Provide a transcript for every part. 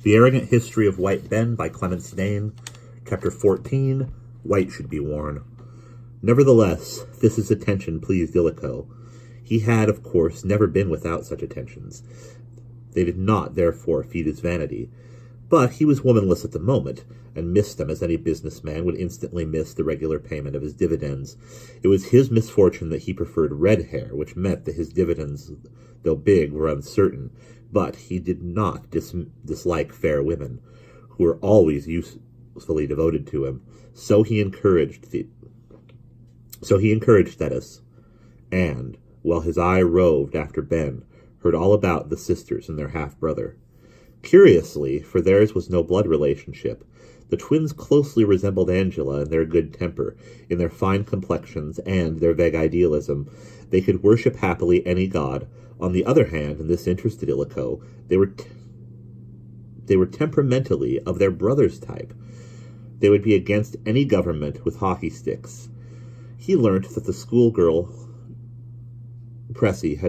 The Arrogant History of White Ben by Clemence Dane, Chapter 14, White Should Be Worn. Nevertheless, This's attention pleased Illico. He had, of course, never been without such attentions. They did not, therefore, feed his vanity. But he was womanless at the moment, and missed them as any businessman would instantly miss the regular payment of his dividends. It was his misfortune that he preferred red hair, which meant that his dividends, though big, were uncertain. But he did not dislike fair women, who were always usefully devoted to him. So he encouraged Thetis, and, while his eye roved after Ben, heard all about the sisters and their half-brother. Curiously, for theirs was no blood relationship, the twins closely resembled Angela in their good temper, in their fine complexions, and their vague idealism. They could worship happily any god. On the other hand, and this interested Illico, they were temperamentally of their brother's type. They would be against any government with hockey sticks. He learnt that the schoolgirl Pressy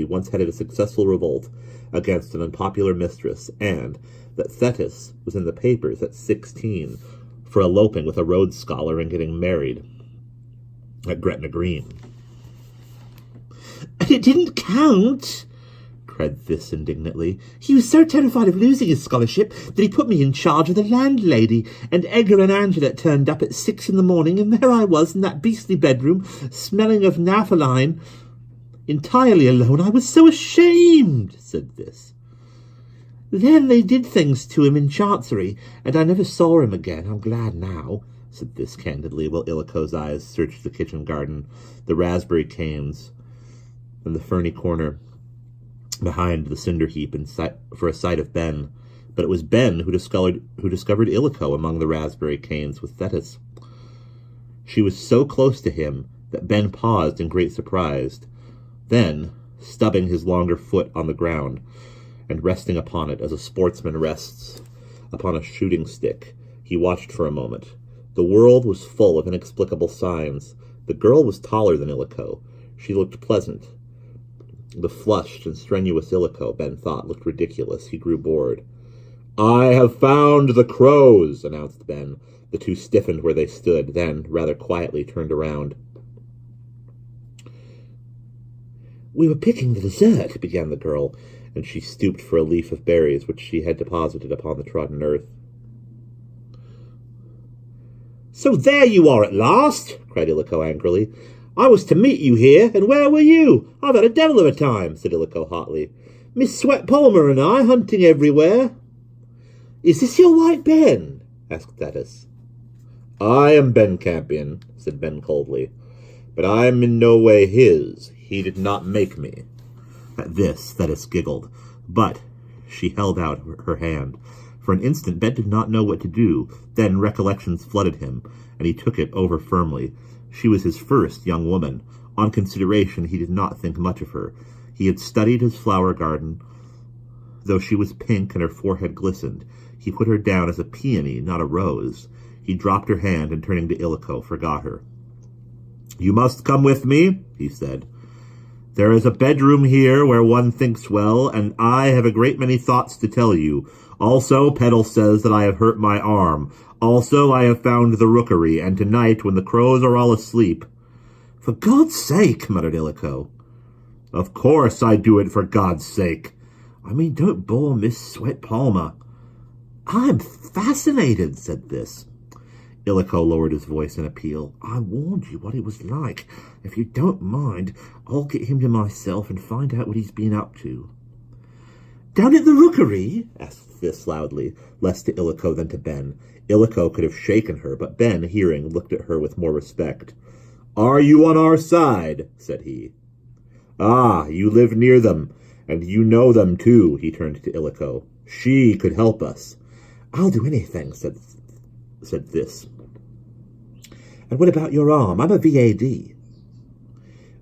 once headed a successful revolt against an unpopular mistress, and that Thetis was in the papers at 16 for eloping with a Rhodes Scholar and getting married at Gretna Green. "And it didn't count," cried This indignantly. "He was so terrified of losing his scholarship that he put me in charge of the landlady, and Edgar and Angela turned up at 6 in the morning, and there I was in that beastly bedroom, smelling of naphthalene, entirely alone. I was so ashamed," said This. "Then they did things to him in Chancery, and I never saw him again. I'm glad now," said This candidly, while Illico's eyes searched the kitchen garden, the raspberry canes, and the ferny corner behind the cinder heap for a sight of Ben. But it was Ben who discovered Illico among the raspberry canes with Thetis. She was so close to him that Ben paused in great surprise. Then, stubbing his longer foot on the ground, and resting upon it as a sportsman rests upon a shooting stick, he watched for a moment. The world was full of inexplicable signs. The girl was taller than Illico. She looked pleasant. The flushed and strenuous Illico, Ben thought, looked ridiculous. He grew bored. "I have found the crows," announced Ben. The two stiffened where they stood, then, rather quietly, turned around. "We were picking the dessert," began the girl, and she stooped for a leaf of berries which she had deposited upon the trodden earth. "So there you are at last," cried Illico angrily. "I was to meet you here, and where were you? I've had a devil of a time," said Illico hotly. "Miss Sweat Palmer and I hunting everywhere." "Is this your white Ben?" asked Thetis. "I am Ben Campion," said Ben coldly, "but I am in no way his. He did not make me." At this, Thetis giggled, but she held out her hand. For an instant, Ben did not know what to do. Then recollections flooded him, and he took it over firmly. She was his first young woman. On consideration, he did not think much of her. He had studied his flower garden. Though she was pink and her forehead glistened, he put her down as a peony, not a rose. He dropped her hand, and turning to Illico, forgot her. "You must come with me," he said. "There is a bedroom here where one thinks well, and I have a great many thoughts to tell you. Also, Petal says that I have hurt my arm. Also, I have found the rookery, and tonight, when the crows are all asleep—" "For God's sake," muttered Illico. "Of course I do it for God's sake. I mean, don't bore Miss Sweat Palmer." "I'm fascinated," said This. Illico lowered his voice in appeal. "I warned you what he was like. If you don't mind, I'll get him to myself and find out what he's been up to." "Down at the rookery?" asked This loudly, less to Illico than to Ben. Illico could have shaken her, but Ben, hearing, looked at her with more respect. "Are you on our side?" said he. "Ah, you live near them, and you know them too," he turned to Illico. "She could help us." "I'll do anything," said This. "And what about your arm? I'm a VAD."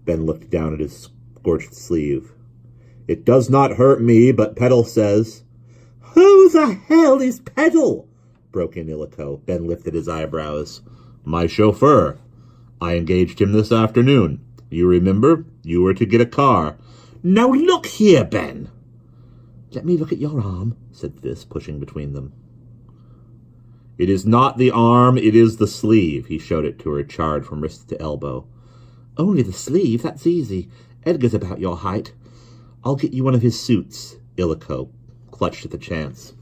Ben looked down at his scorched sleeve. "It does not hurt me, but Petal says—" "Who the hell is Petal?" broke in Illico. Ben lifted his eyebrows. "My chauffeur. I engaged him this afternoon. You remember? You were to get a car." "Now look here, Ben." Let me look at your arm, said This, pushing between them. It is not the arm, it is the sleeve. He showed it to her, charred from wrist to elbow. Only the sleeve? That's easy. Edgar's about your height. I'll get you one of his suits. Illico clutched at the chance.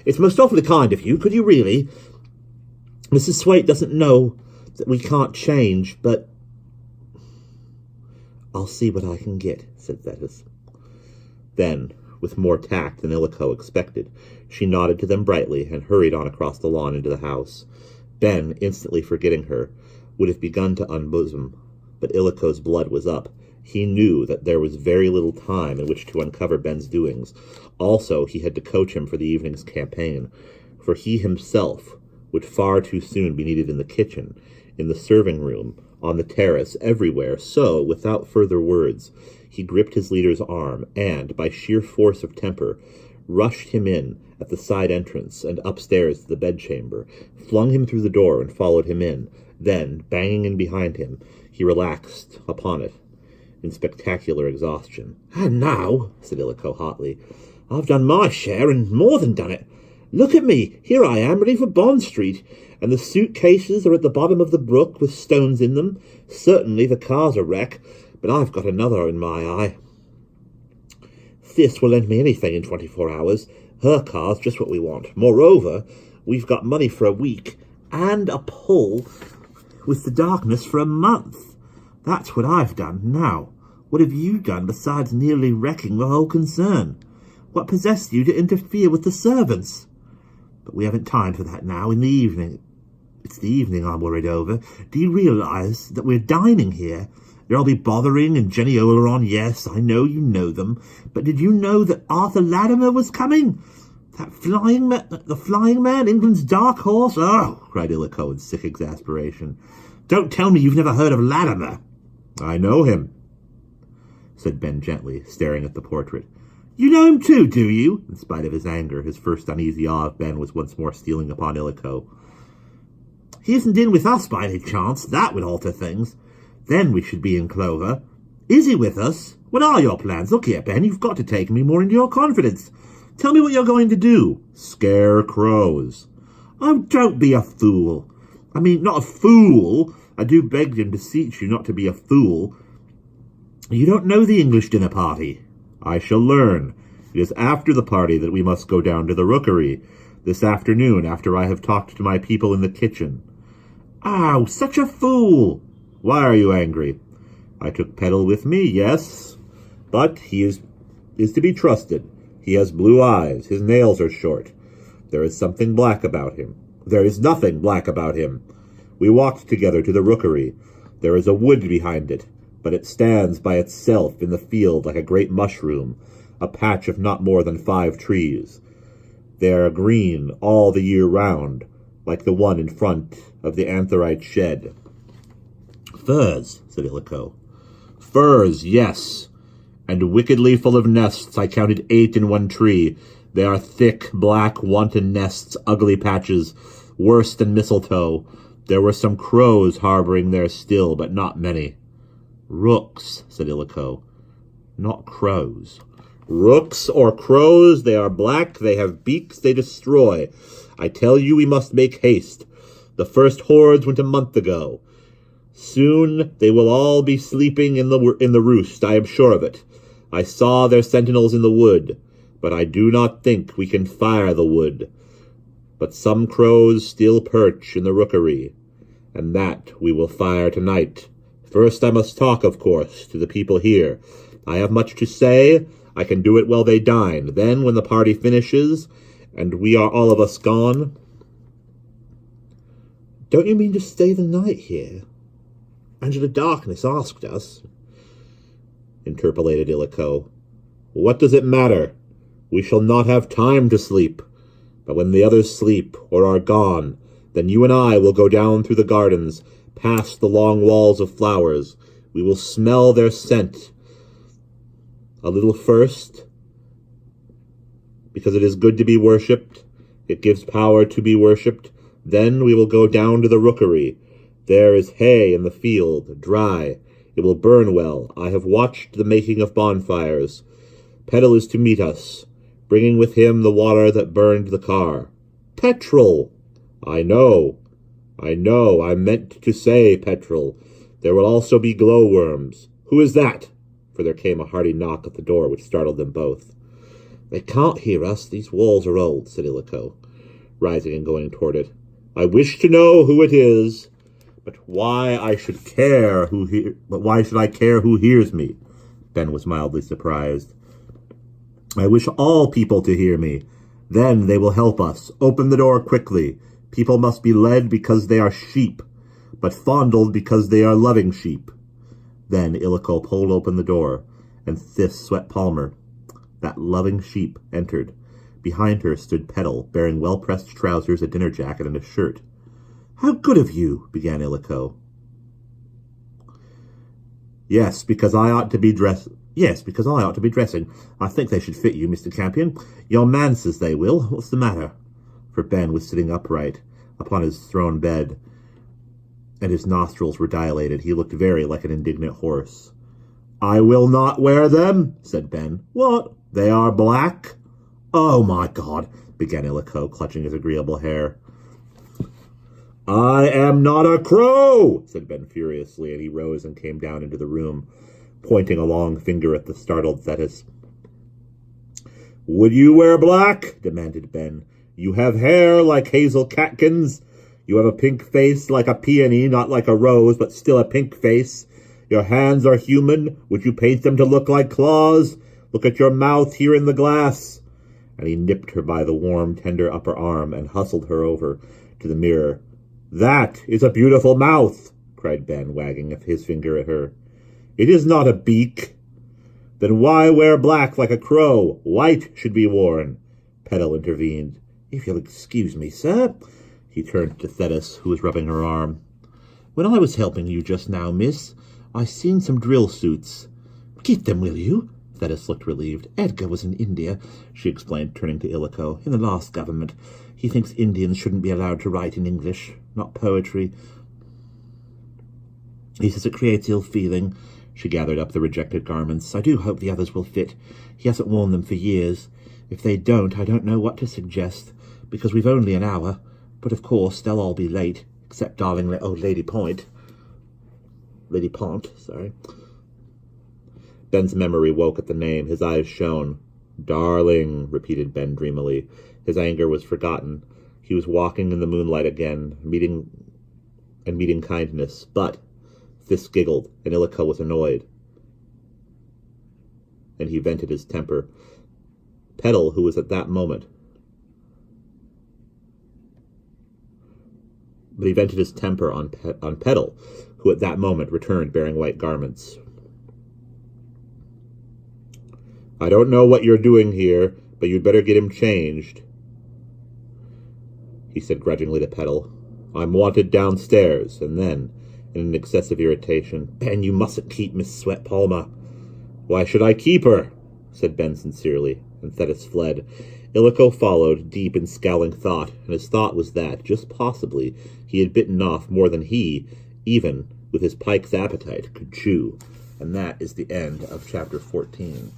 It's most awfully kind of you. Could you really? Mrs. Swate doesn't know that we can't change, but... I'll see what I can get, said Thetis. Then, with more tact than Illico expected, she nodded to them brightly and hurried on across the lawn into the house. Ben, instantly forgetting her, would have begun to unbosom, but Illico's blood was up. He knew that there was very little time in which to uncover Ben's doings. Also, he had to coach him for the evening's campaign, for he himself would far too soon be needed in the kitchen, in the serving room, on the terrace, everywhere. So, without further words, he gripped his leader's arm and, by sheer force of temper, rushed him in at the side entrance and upstairs to the bedchamber, flung him through the door and followed him in. Then, banging in behind him, he relaxed upon it in spectacular exhaustion. And now, said Illico hotly, I've done my share and more than done it. Look at me, here I am, ready for Bond Street, and the suitcases are at the bottom of the brook with stones in them. Certainly the car's a wreck, but I've got another in my eye. This will lend me anything in 24 hours. Her car's just what we want. Moreover, we've got money for a week, and a pull with the darkness for a month. That's what I've done. Now, what have you done besides nearly wrecking the whole concern? What possessed you to interfere with the servants? But we haven't time for that now. In the evening. It's the evening I'm worried over. Do you realize that we're dining here? There'll be Bothering and Jenny Oleron. Yes, I know you know them. But did you know that Arthur Latimer was coming? That the flying man, England's dark horse? Oh, cried Illico in sick exasperation. Don't tell me you've never heard of Latimer. I know him, said Ben gently, staring at the portrait. You know him too, do you? In spite of his anger, his first uneasy awe of Ben was once more stealing upon Illico. He isn't in with us by any chance. That would alter things. Then we should be in clover. Is he with us? What are your plans? Look here, Ben, you've got to take me more into your confidence. Tell me what you're going to do. Scare crows. Oh, don't be a fool. I mean, not a fool. I do beg and beseech you not to be a fool. You don't know the English dinner party. I shall learn. It is after the party that we must go down to the rookery. This afternoon, after I have talked to my people in the kitchen. Oh, such a fool. Why are you angry? I took Peddle with me, yes, but he is to be trusted. He has blue eyes. His nails are short. There is something black about him. There is nothing black about him. We walked together to the rookery. There is a wood behind it, but it stands by itself in the field like a great mushroom, a patch of not more than 5 trees. They are green all the year round, like the one in front of the anthrite shed. Firs, said Illico. Firs, yes, and wickedly full of nests. I counted 8 in one tree. They are thick, black, wanton nests, ugly patches, worse than mistletoe. There were some crows harboring there still, but not many. Rooks, said Illico. Not crows. Rooks or crows, they are black, they have beaks, they destroy. I tell you we must make haste. The first hordes went a month ago. Soon they will all be sleeping in the roost, I am sure of it. I saw their sentinels in the wood, but I do not think we can fire the wood. But some crows still perch in the rookery, and that we will fire tonight. First I must talk, of course, to the people here. I have much to say. I can do it while they dine. Then, when the party finishes, and we are all of us gone... Don't you mean to stay the night here? Angela Darkness asked us, interpolated Illico. What does it matter? We shall not have time to sleep. But when the others sleep, or are gone, then you and I will go down through the gardens, past the long walls of flowers. We will smell their scent. A little first, because it is good to be worshipped. It gives power to be worshipped. Then we will go down to the rookery. There is hay in the field, dry. It will burn well. I have watched the making of bonfires. Peddle is to meet us. bringing with him the water that burned the car. Petrol! I know. I meant to say petrol. There will also be glowworms. Who is that? For there came a hearty knock at the door, which startled them both. They can't hear us. These walls are old, said Illico, rising and going toward it. I wish to know who it is, but why should I care who hears me? Ben was mildly surprised. I wish all people to hear me. Then they will help us. Open the door quickly. People must be led because they are sheep, but fondled because they are loving sheep. Then Illico pulled open the door, and This Sweat Palmer, that loving sheep, entered. Behind her stood Petal, bearing well-pressed trousers, a dinner jacket, and a shirt. How good of you, began Illico. Yes, because I ought to be dressing. I think they should fit you, Mr. Campion. Your man says they will. What's the matter? For Ben was sitting upright upon his thrown bed, and his nostrils were dilated. He looked very like an indignant horse. I will not wear them, said Ben. What? They are black? Oh, my God, began Illico, clutching his agreeable hair. I am not a crow, said Ben furiously, and he rose and came down into the room, pointing a long finger at the startled Thetis. Would you wear black? Demanded Ben. You have hair like Hazel Catkins. You have a pink face like a peony, not like a rose, but still a pink face. Your hands are human. Would you paint them to look like claws? Look at your mouth here in the glass. And he nipped her by the warm, tender upper arm and hustled her over to the mirror. That is a beautiful mouth, cried Ben, wagging his finger at her. It is not a beak. Then why wear black like a crow? White should be worn. Petal intervened. If you'll excuse me, sir. He turned to Thetis, who was rubbing her arm. When I was helping you just now, miss, I seen some drill suits. Keep them, will you? Thetis looked relieved. Edgar was in India, she explained, turning to Illico. In the last government. He thinks Indians shouldn't be allowed to write in English, not poetry. He says it creates ill feeling. She gathered up the rejected garments. I do hope the others will fit. He hasn't worn them for years. If they don't, I don't know what to suggest, because we've only an hour. But of course, they'll all be late, except darling old Lady Pont, sorry. Ben's memory woke at the name. His eyes shone. Darling, repeated Ben dreamily. His anger was forgotten. He was walking in the moonlight again, meeting kindness. But This giggled, and Illico was annoyed, and he vented his temper. Petal, who was at that moment... But he vented his temper on Petal, who at that moment returned bearing white garments. I don't know what you're doing here, but you'd better get him changed, he said grudgingly to Petal. I'm wanted downstairs, and then, in an excess of irritation, Ben, you mustn't keep Miss Sweat Palmer. Why should I keep her? Said Ben sincerely, and Thetis fled. Illico followed, deep in scowling thought, and his thought was that, just possibly, he had bitten off more than he, even with his pike's appetite, could chew. And that is the end of chapter 14.